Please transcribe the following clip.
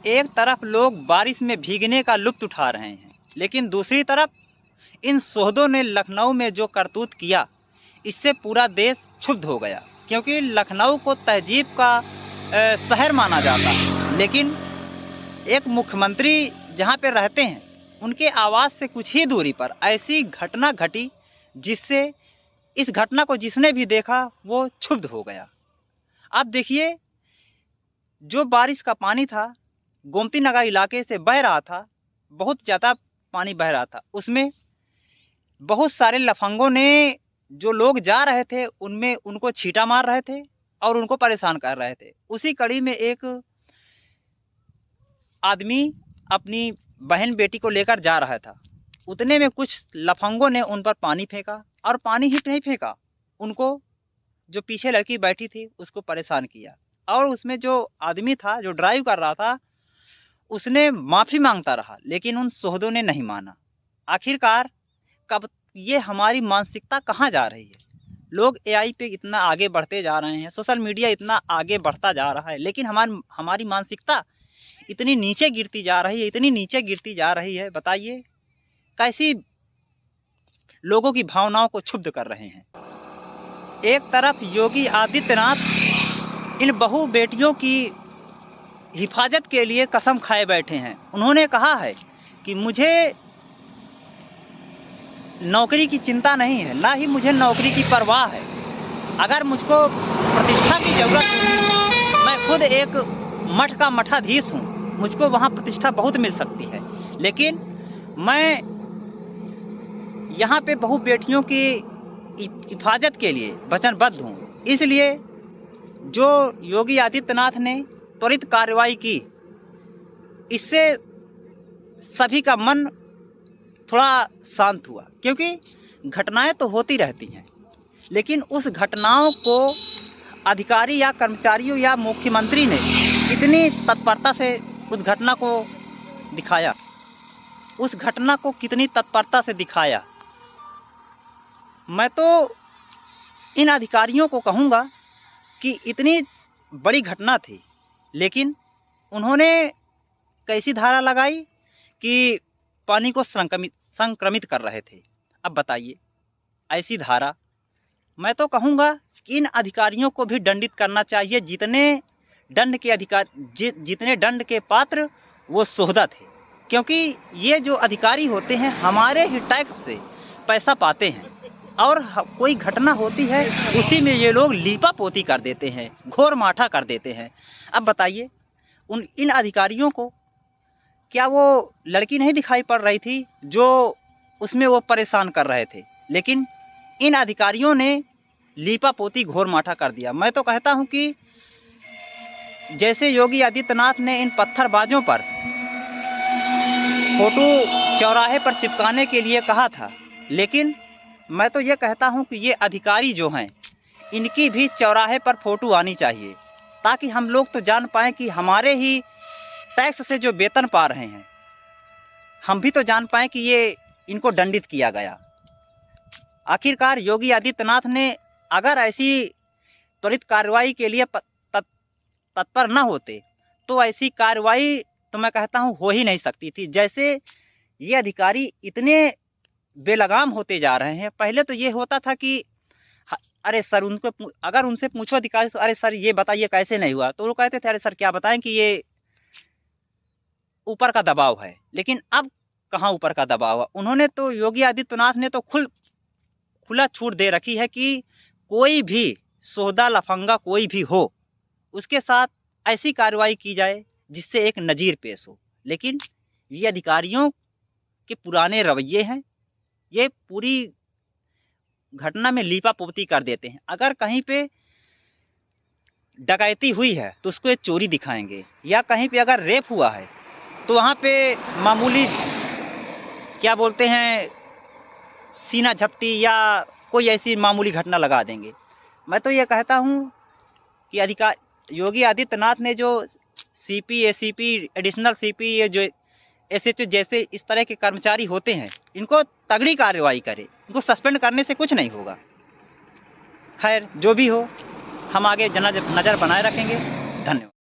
एक तरफ लोग बारिश में भीगने का लुत्फ़ उठा रहे हैं, लेकिन दूसरी तरफ इन सोहदों ने लखनऊ में जो करतूत किया, इससे पूरा देश क्षुब्ध हो गया। क्योंकि लखनऊ को तहजीब का शहर माना जाता है, लेकिन एक मुख्यमंत्री जहाँ पे रहते हैं, उनके आवास से कुछ ही दूरी पर ऐसी घटना घटी, जिससे इस घटना को जिसने भी देखा वो क्षुब्ध हो गया। आप देखिए, जो बारिश का पानी था, गोमती नगर इलाके से बह रहा था, बहुत ज़्यादा पानी बह रहा था। उसमें बहुत सारे लफंगों ने, जो लोग जा रहे थे उनमें उनको छींटा मार रहे थे और उनको परेशान कर रहे थे। उसी कड़ी में एक आदमी अपनी बहन बेटी को लेकर जा रहा था। उतने में कुछ लफंगों ने उन पर पानी फेंका, और पानी ही नहीं फेंका, उनको, जो पीछे लड़की बैठी थी उसको परेशान किया। और उसमें जो आदमी था, जो ड्राइव कर रहा था, उसने माफ़ी मांगता रहा, लेकिन उन सोहदों ने नहीं माना। आखिरकार कब ये हमारी मानसिकता कहाँ जा रही है? लोग एआई पे इतना आगे बढ़ते जा रहे हैं, सोशल मीडिया इतना आगे बढ़ता जा रहा है, लेकिन हमारी मानसिकता इतनी नीचे गिरती जा रही है, इतनी नीचे गिरती जा रही है। बताइए, कैसी लोगों की भावनाओं को क्षुब्ध कर रहे हैं। एक तरफ योगी आदित्यनाथ इन बहू बेटियों की हिफाजत के लिए कसम खाए बैठे हैं। उन्होंने कहा है कि मुझे नौकरी की चिंता नहीं है, ना ही मुझे नौकरी की परवाह है। अगर मुझको प्रतिष्ठा की जरूरत है, मैं खुद एक मठ का मठाधीश हूँ, मुझको वहाँ प्रतिष्ठा बहुत मिल सकती है, लेकिन मैं यहाँ पे बहू बेटियों की हिफाजत के लिए वचनबद्ध हूँ। इसलिए जो योगी आदित्यनाथ ने त्वरित कार्रवाई की, इससे सभी का मन थोड़ा शांत हुआ। क्योंकि घटनाएं तो होती रहती हैं, लेकिन उस घटनाओं को अधिकारी या कर्मचारियों या मुख्यमंत्री ने कितनी तत्परता से उस घटना को दिखाया, उस घटना को कितनी तत्परता से दिखाया। मैं तो इन अधिकारियों को कहूँगा कि इतनी बड़ी घटना थी, लेकिन उन्होंने कैसी धारा लगाई कि पानी को संक्रमित कर रहे थे। अब बताइए, ऐसी धारा, मैं तो कहूँगा कि इन अधिकारियों को भी दंडित करना चाहिए, जितने दंड के पात्र वो सोहदा थे। क्योंकि ये जो अधिकारी होते हैं, हमारे ही टैक्स से पैसा पाते हैं, और कोई घटना होती है उसी में ये लोग लीपा पोती कर देते हैं, घोर माठा कर देते हैं। अब बताइए, इन अधिकारियों को क्या वो लड़की नहीं दिखाई पड़ रही थी जो उसमें वो परेशान कर रहे थे? लेकिन इन अधिकारियों ने लीपा पोती घोर माठा कर दिया। मैं तो कहता हूं कि जैसे योगी आदित्यनाथ ने इन पत्थरबाजों पर फोटो चौराहे पर चिपकाने के लिए कहा था, लेकिन मैं तो ये कहता हूं कि ये अधिकारी जो हैं, इनकी भी चौराहे पर फोटो आनी चाहिए, ताकि हम लोग तो जान पाएँ कि हमारे ही टैक्स से जो वेतन पा रहे हैं, हम भी तो जान पाएँ कि ये इनको दंडित किया गया। आखिरकार योगी आदित्यनाथ ने अगर ऐसी त्वरित कार्रवाई के लिए तत्पर न होते, तो ऐसी कार्रवाई तो मैं कहता हूँ हो ही नहीं सकती थी। जैसे ये अधिकारी इतने बेलगाम होते जा रहे हैं। पहले तो ये होता था कि अरे सर, उनको अगर उनसे पूछो अधिकारी से, अरे सर ये बताइए कैसे नहीं हुआ, तो वो कहते थे अरे सर क्या बताएं कि ये ऊपर का दबाव है। लेकिन अब कहाँ ऊपर का दबाव है? उन्होंने तो, योगी आदित्यनाथ ने तो खुला छूट दे रखी है कि कोई भी सोहदा लफंगा कोई भी हो, उसके साथ ऐसी कार्रवाई की जाए जिससे एक नज़ीर पेश हो। लेकिन ये अधिकारियों के पुराने रवैये हैं, ये पूरी घटना में लीपा पोती कर देते हैं। अगर कहीं पे डकैती हुई है तो उसको एक चोरी दिखाएंगे, या कहीं पे अगर रेप हुआ है तो वहाँ पे मामूली, क्या बोलते हैं, सीना झपटी या कोई ऐसी मामूली घटना लगा देंगे। मैं तो ये कहता हूँ कि योगी आदित्यनाथ ने जो सीपी, एसीपी, एडिशनल सीपी, ये जो एसएचओ जैसे इस तरह के कर्मचारी होते हैं, इनको तगड़ी कार्रवाई करे। इनको सस्पेंड करने से कुछ नहीं होगा। खैर, जो भी हो, हम आगे नज़र बनाए रखेंगे। धन्यवाद।